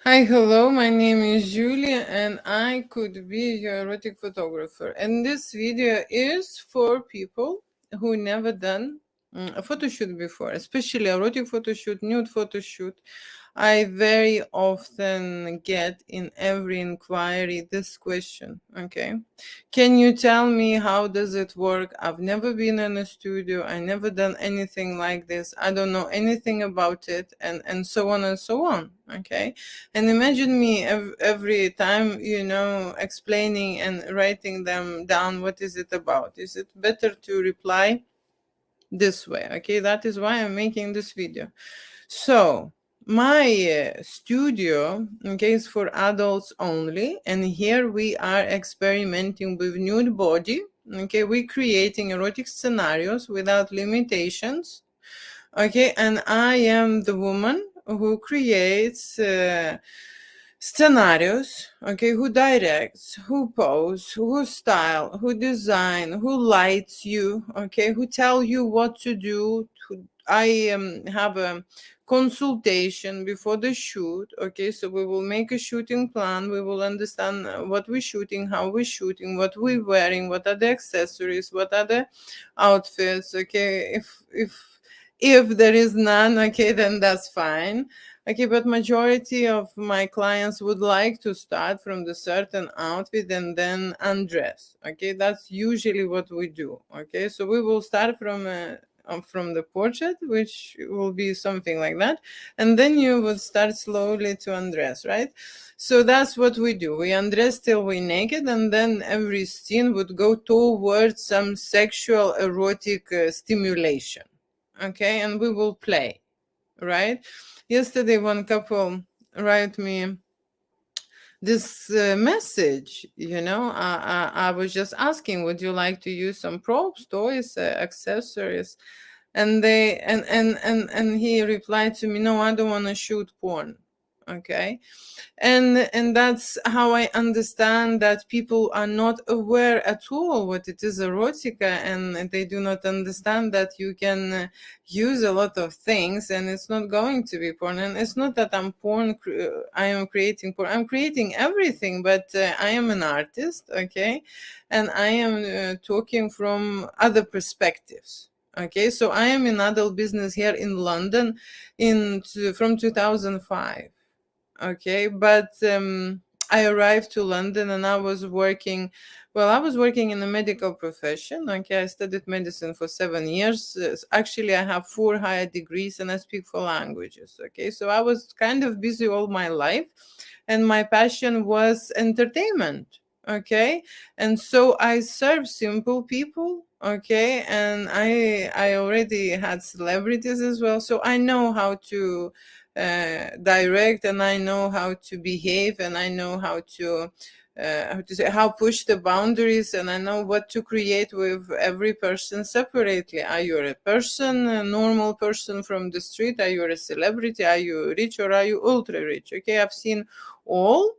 Hi, hello, my name is Julia and I could be your erotic photographer. And this video is for people who never done a photo shoot before, especially erotic photo shoot, nude photo shoot. I very often get in every inquiry this question, okay? Can you tell me how does it work? I've never been in a studio. I never done anything like this. I don't know anything about it, and so on and so on, okay? And imagine me every time, explaining and writing them down. What is it about? Is it better to reply this way? Okay, that is why I'm making this video. So my studio, okay, is for adults only, and here we are experimenting with nude body. Okay, we're creating erotic scenarios without limitations. Okay, and I am the woman who creates scenarios, okay, who directs, who pose, who style, who design, who lights you, okay, who tell you what to do. I have a consultation before the shoot, okay, so we will make a shooting plan. We will understand what we're shooting, how we're shooting, what we're wearing, what are the accessories, what are the outfits, okay. If there is none, okay, then that's fine. Okay, but majority of my clients would like to start from the certain outfit and then undress. Okay, that's usually what we do. Okay, so we will start from the portrait, which will be something like that, and then you would start slowly to undress, right? So that's what we do. We undress till we naked, and then every scene would go towards some sexual erotic stimulation. Okay, and we will play, right? Yesterday one couple wrote me this message. I was just asking, would you like to use some props, toys, accessories? And they and he replied to me, no, I don't want to shoot porn. Okay, and that's how I understand that people are not aware at all what it is erotica, and they do not understand that you can use a lot of things and it's not going to be porn. And it's not that I am creating porn. I'm creating everything, but I am an artist, okay, and I am talking from other perspectives. Okay, so I am in adult business here in London from 2005. Okay, but I arrived to London and I was working. Well, I was working in the medical profession. Okay, I studied medicine for 7 years. Actually, I have 4 higher degrees and I speak 4 languages. Okay, so I was kind of busy all my life, and my passion was entertainment. Okay, and so I serve simple people. Okay, and I already had celebrities as well, so I know how to direct, and I know how to behave, and I know how push the boundaries, and I know what to create with every person separately. Are you a person, a normal person from the street? Are you a celebrity? Are you rich or are you ultra rich? Okay, I've seen all.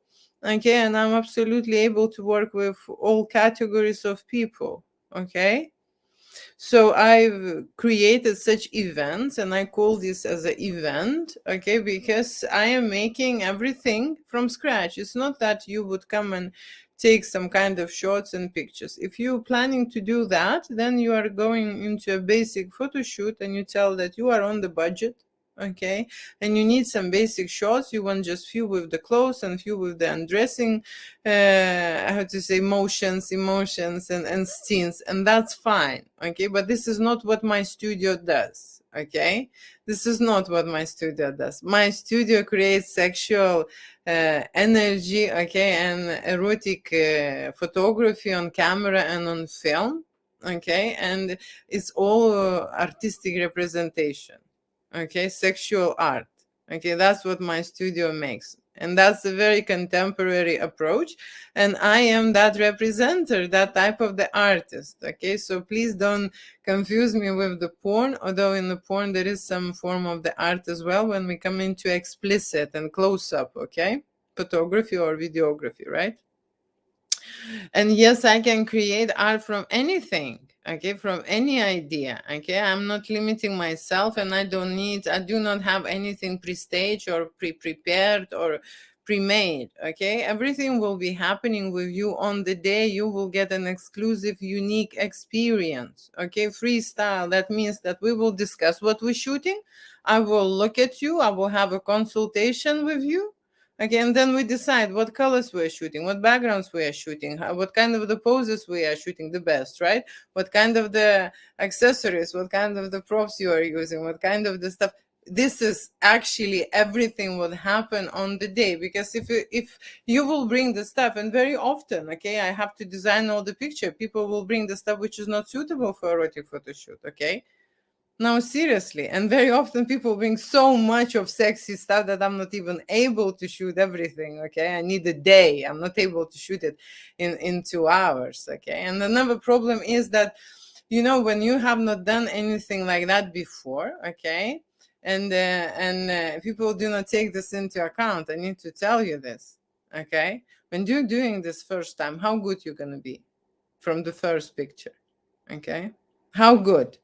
Okay, and I'm absolutely able to work with all categories of people. Okay, so I've created such events, and I call this as an event, okay, because I am making everything from scratch. It's not that you would come and take some kind of shots and pictures. If you're planning to do that, then you are going into a basic photo shoot and you tell that you are on the budget, okay, and you need some basic shots. You want just few with the clothes and few with the undressing, how to say, emotions and scenes, and that's fine. Okay, but this is not what my studio does. Okay, this is not what my studio does. My studio creates sexual energy, okay, and erotic photography on camera and on film. Okay, and it's all artistic representation. Okay, sexual art. Okay, that's what my studio makes, and that's a very contemporary approach, and I am that representer, that type of the artist. Okay, so please don't confuse me with the porn, although in the porn there is some form of the art as well when we come into explicit and close-up, okay, photography or videography, right? And yes, I can create art from anything, okay, from any idea. Okay, I'm not limiting myself, and I do not have anything pre-staged or pre-prepared or pre-made. Okay, everything will be happening with you on the day. You will get an exclusive, unique experience. Okay, freestyle, that means that we will discuss what we're shooting. I will look at you, I will have a consultation with you. Okay, and then we decide what colors we are shooting, what backgrounds we are shooting, what kind of the poses we are shooting the best, right? What kind of the accessories, what kind of the props you are using, what kind of the stuff. This is actually everything will happen on the day, because if you will bring the stuff, and very often, okay, I have to design all the picture, people will bring the stuff which is not suitable for erotic photo shoot. Okay, no, seriously. And very often people bring so much of sexy stuff that I'm not even able to shoot everything. Okay. I need a day. I'm not able to shoot it in 2 hours. Okay. And another problem is that, when you have not done anything like that before, okay, and people do not take this into account. I need to tell you this. Okay. When you're doing this first time, how good you're going to be from the first picture. Okay. How good,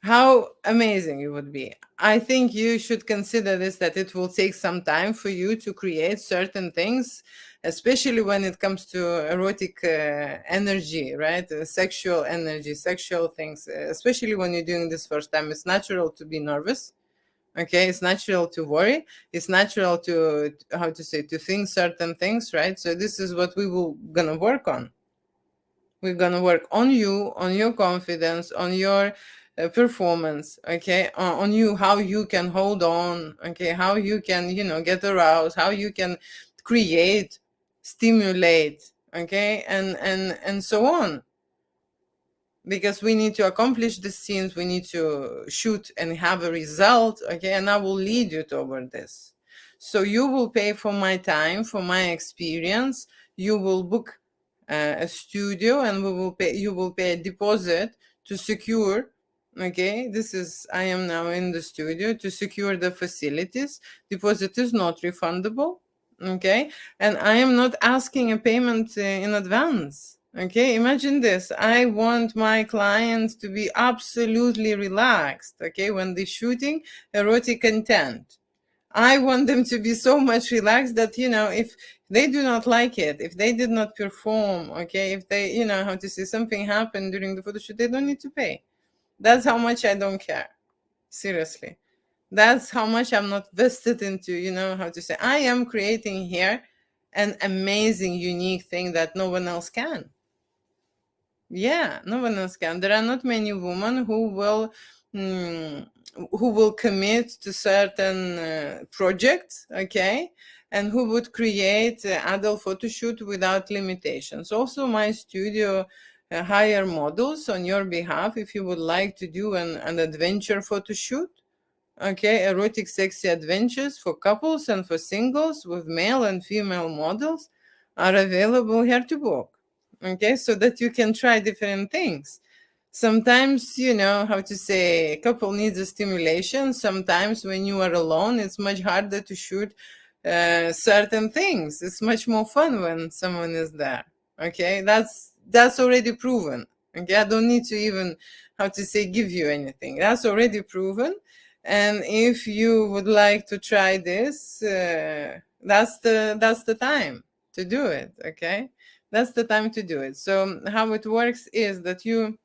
how amazing it would be. I think you should consider this, that it will take some time for you to create certain things, especially when it comes to erotic energy, right? Sexual energy, sexual things, especially when you're doing this first time. It's natural to be nervous. Okay, it's natural to worry. It's natural to, how to say, to think certain things, right? So this is what we will gonna work on. We're going to work on you, on your confidence, on your performance, okay, on you, how you can hold on, okay, how you can, get aroused, how you can create, stimulate, okay, and so on. Because we need to accomplish the scenes, we need to shoot and have a result, okay, and I will lead you toward this. So you will pay for my time, for my experience. You will book a studio, and you will pay a deposit to secure, okay, this is, I am now in the studio to secure the facilities. Deposit is not refundable, okay, and I am not asking a payment in advance. Okay, imagine this. I want my clients to be absolutely relaxed, okay, when they're shooting erotic content. I want them to be so much relaxed that, if they do not like it, if they did not perform, okay, if they, how to say, something happened during the photo shoot, they don't need to pay. That's how much I don't care. Seriously. That's how much I'm not vested into, how to say, I am creating here an amazing, unique thing that no one else can. Yeah, no one else can. There are not many women mm, who will commit to certain projects, okay, and who would create adult photo shoot without limitations. Also, my studio hire models on your behalf if you would like to do an adventure photo shoot. Okay, erotic sexy adventures for couples and for singles with male and female models are available here to book. Okay, so that you can try different things. Sometimes, how to say, a couple needs a stimulation. Sometimes when you are alone, it's much harder to shoot certain things. It's much more fun when someone is there. Okay, that's already proven. Okay, I don't need to even, how to say, give you anything. That's already proven. And if you would like to try this, that's the time to do it. Okay, that's the time to do it. So how it works is that you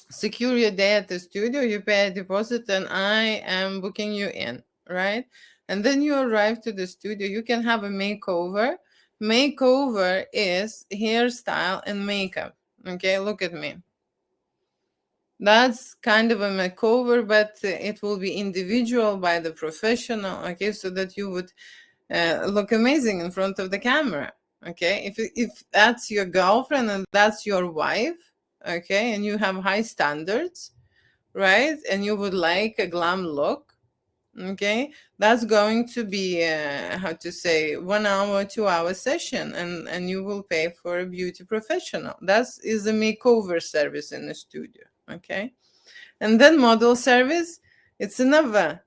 secure your day at the studio, you pay a deposit, and I am booking you in, right? And then you arrive to the studio. You can have a makeover. Makeover is hairstyle and makeup. Okay, look at me. That's kind of a makeover, but it will be individual by the professional, okay, so that you would look amazing in front of the camera, okay? If that's your girlfriend and that's your wife, okay, and you have high standards, right, and you would like a glam look, okay, that's going to be how to say, 1 hour 2 hour session, and you will pay for a beauty professional. That is a makeover service in the studio, okay? And then model service, it's another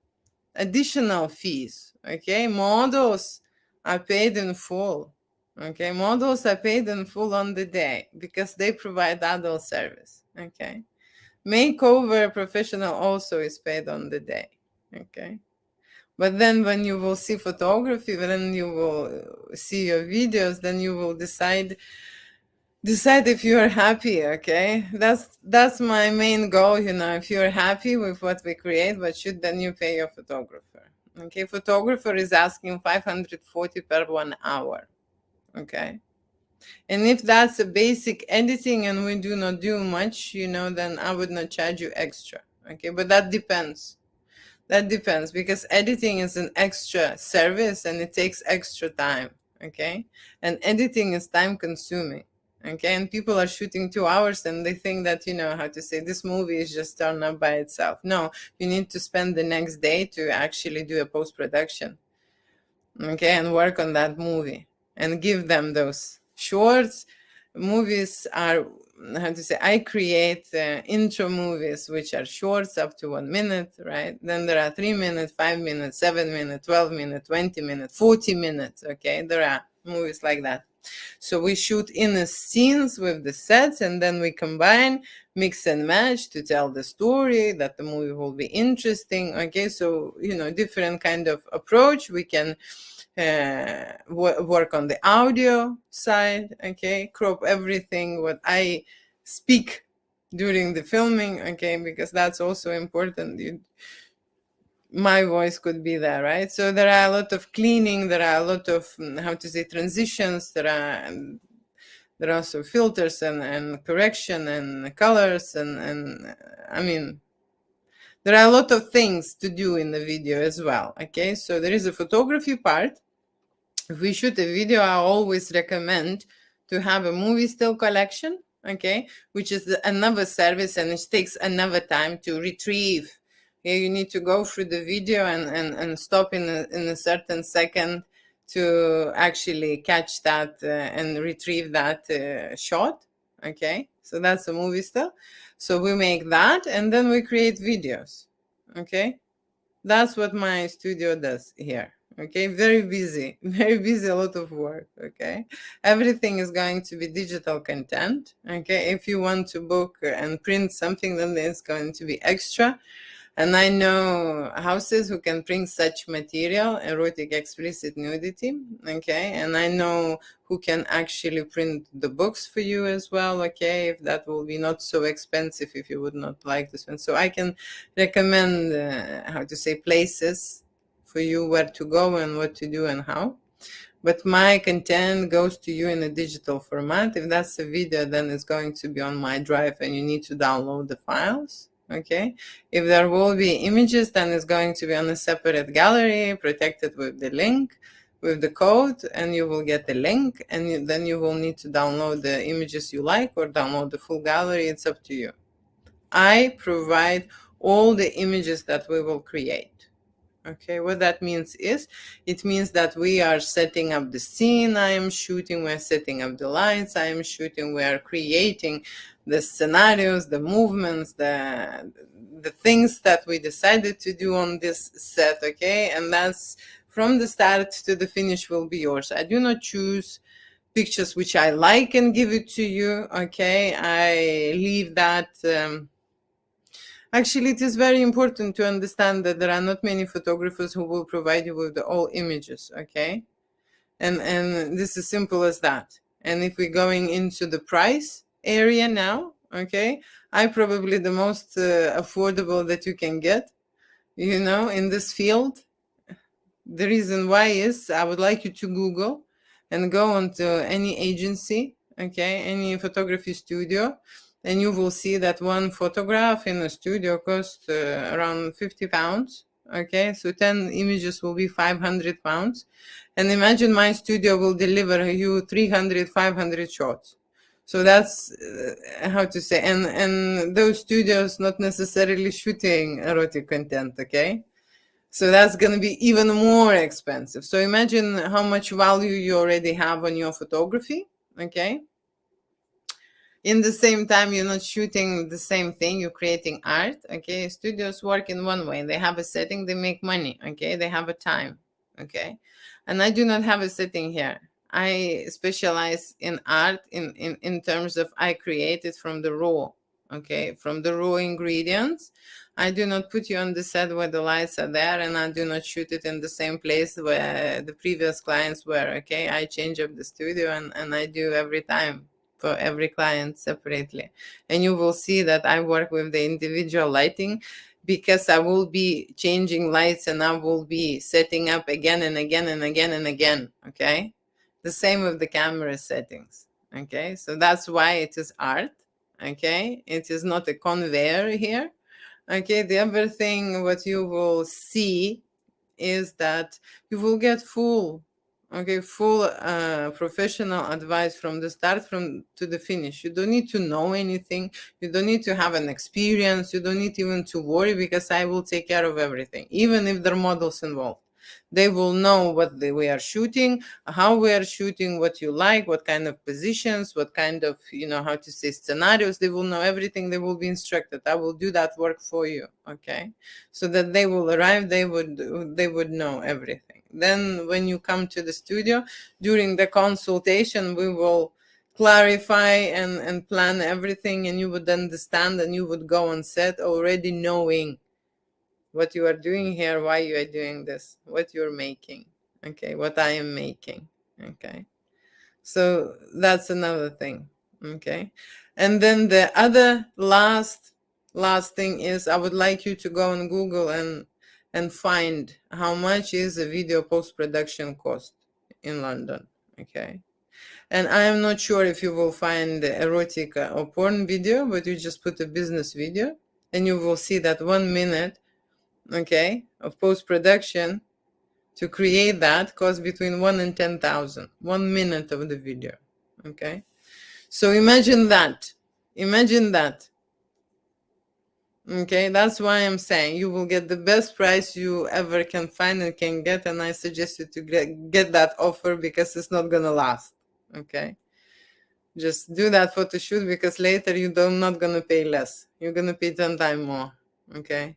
additional fees, okay? Models are paid in full, okay? Models are paid in full on the day because they provide adult service, okay? Makeover professional also is paid on the day, okay? But then when you will see photography, then you will see your videos, then you will decide if you are happy. Okay, that's my main goal. If you're happy with what we create, what should, then you pay your photographer. Okay, photographer is asking 540 per 1 hour. Okay, and if that's a basic editing and we do not do much, then I would not charge you extra. Okay, but that depends because editing is an extra service and it takes extra time. Okay, and editing is time consuming. Okay, and people are shooting 2 hours and they think that, how to say, this movie is just turned up by itself. No, you need to spend the next day to actually do a post production. Okay, and work on that movie and give them those shorts. Movies are, how to say, I create intro movies which are shorts up to 1 minute, right? Then there are 3 minutes, 5 minutes, 7 minutes, 12 minutes, 20 minutes, 40 minutes. Okay, there are movies like that. So we shoot in the scenes with the sets and then we combine, mix and match to tell the story that the movie will be interesting. Okay, so different kind of approach. We can work on the audio side. Okay, crop everything what I speak during the filming. Okay, because that's also important. My voice could be there, right? So there are a lot of cleaning, there are a lot of how to say, transitions, there are also filters and correction and colors and I mean, there are a lot of things to do in the video as well. Okay, so there is a photography part. If we shoot a video, I always recommend to have a movie still collection. Okay, which is another service and it takes another time to retrieve. Yeah, you need to go through the video and stop in a certain second to actually catch that and retrieve that shot. Okay, so that's a movie still. So we make that and then we create videos. Okay, that's what my studio does here. Okay, very busy, very busy, a lot of work. Okay, everything is going to be digital content. Okay, if you want to book and print something, then there's going to be extra. And I know houses who can print such material, erotic, explicit nudity. Okay, and I know who can actually print the books for you as well. Okay, if that will be not so expensive, if you would not like to spend. So I can recommend, how to say, places for you where to go and what to do and how. But my content goes to you in a digital format. If that's a video, then it's going to be on my drive and you need to download the files. Okay, if there will be images, then it's going to be on a separate gallery, protected with the link, with the code, and you will get the link, and then you will need to download the images you like or download the full gallery. It's up to you. I provide all the images that we will create. Okay, what that means is, it means that we are setting up the scene I am shooting, we're setting up the lights I am shooting, we are creating the scenarios, the movements, the things that we decided to do on this set. Okay, and that's from the start to the finish will be yours. I do not choose pictures which I like and give it to you. Okay, I leave that. Actually, it is very important to understand that there are not many photographers who will provide you with all images. Okay, and this is simple as that. And if we're going into the price area now, okay, I probably the most affordable that you can get, in this field. The reason why is I would like you to Google and go onto any agency, okay, any photography studio, and you will see that one photograph in a studio costs around £50. Okay, so 10 images will be £500. And imagine my studio will deliver you 300, 500 shots. So that's how to say, and those studios not necessarily shooting erotic content. Okay, so that's going to be even more expensive. So imagine how much value you already have on your photography. Okay, in the same time, you're not shooting the same thing, you're creating art. Okay, studios work in one way. They have a setting, they make money. Okay, they have a time. Okay, and I do not have a setting here. I specialize in art in terms of I create it from the raw. okay, from the raw ingredients. I do not put you on the set where the lights are there, and I do not shoot it in the same place where the previous clients were, okay? I change up the studio, and I do every time for every client separately. And you will see that I work with the individual lighting, because I will be changing lights and I will be setting up again and again and again and again, okay? The same with the camera settings, okay? So that's why it is art, okay? It is not a conveyor here, okay? The other thing what you will see is that you will get full, okay, full professional advice from the start from to the finish. You don't need to know anything, you don't need to have an experience, you don't need even to worry, because I will take care of everything. Even if there are models involved, they will know what we are shooting, how we are shooting, what you like, what kind of positions, what kind of, how to say, scenarios. They will know everything, they will be instructed. I will do that work for you, okay? So that they will arrive, they would know everything. Then when you come to the studio during the consultation, we will clarify and plan everything, and you would understand, and you would go on set already knowing what you are doing here, why you are doing this, what you're making, okay, what I am making, okay? So that's another thing, okay? And then the other last thing is, I would like you to go on Google and find how much is a video post-production cost in London, okay? And I am not sure if you will find the erotic or porn video, but you just put a business video and you will see that 1 minute, okay, of post-production to create that costs between 1 and 10,000, 1 minute of the video, okay? So imagine that, okay? That's why I'm saying you will get the best price you ever can find and can get, and I suggest you to get that offer, because it's not gonna last, okay? Just do that photo shoot, because later you're not gonna pay less, you're gonna pay 10 times more, okay?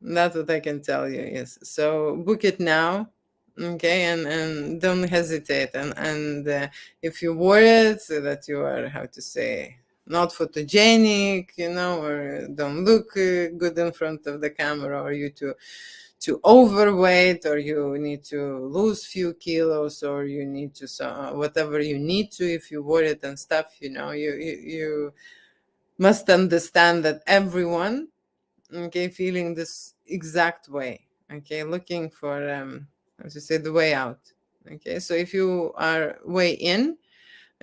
That's what I can tell you. Yes. So book it now, okay, and don't hesitate. And if you worried that you are, how to say, not photogenic, or don't look good in front of the camera, or you too overweight, or you need to lose few kilos, or you need to whatever you need to, if you worried and stuff, you must understand that everyone, okay, feeling this exact way, okay, looking for how to say, the way out, okay? So if you are way in,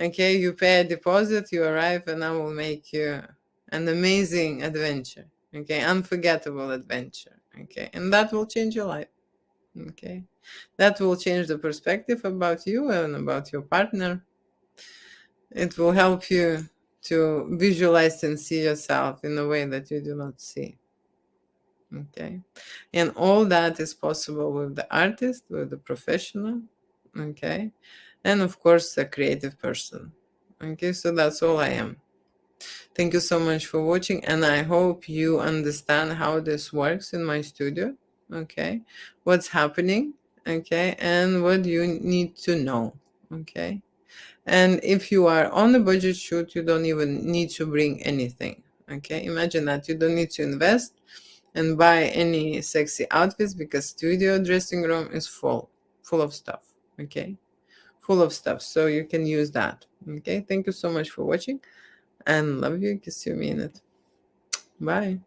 okay, you pay a deposit, you arrive, and I will make you an amazing adventure, okay, unforgettable adventure, okay? And that will change your life, okay? That will change the perspective about you and about your partner. It will help you to visualize and see yourself in a way that you do not see. Okay. And all that is possible with the artist, with the professional. Okay. And of course, a creative person. Okay. So that's all I am. Thank you so much for watching. And I hope you understand how this works in my studio. Okay. What's happening. Okay. And what you need to know. Okay. And if you are on a budget shoot, you don't even need to bring anything. Okay. Imagine that you don't need to invest and buy any sexy outfits, because studio dressing room is full of stuff, okay, full of stuff, so you can use that. Okay, thank you so much for watching, and love you, kiss you, mean it. Bye.